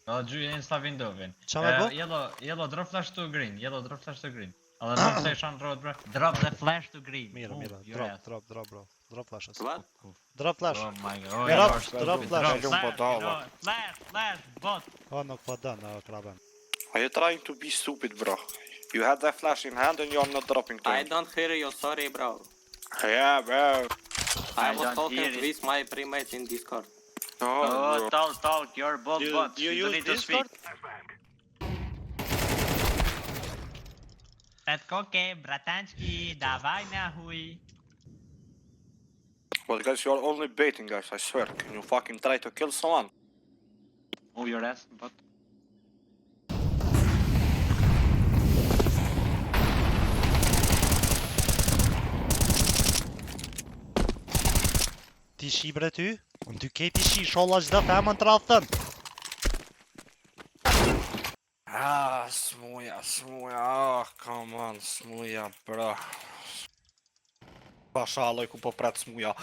Ja, gjyje insta windowin. Qa me bo? Yellow, drop flash to green. Yellow, drop flash to green. Edhe nuk se shan road, bro. Drop the flash to green. Mira, mira. Move your ass. Drop, bro. Drop flashes. What? Drop flash. Oh my god. Oh, Drop, you're stupid. drop flash. Drop flash, Drop you know. Flash, bot. O, nuk po dën, kraben. Are you trying to be stupid, bro? You had that flash in hand and you're not dropping to I him. don't hear you, sorry, bro. Yeah, bro. I I was don't talking hear it. with my premate in Discord. No, bro. Talk, you're bot, bot. You don't use need to speak. Discord? Petkoke, bratanski, давай нахуй. Well, guys, you're only baiting, guys, I swear. Can you fucking try to kill someone? Move your ass, bot. Ti shi bre ty? Unë ty ke ti shi, sholla gjda femën të rathën. Ah, smuja. Oh, come on, smuja, bro. Pasha, alloj ku po pret smuja.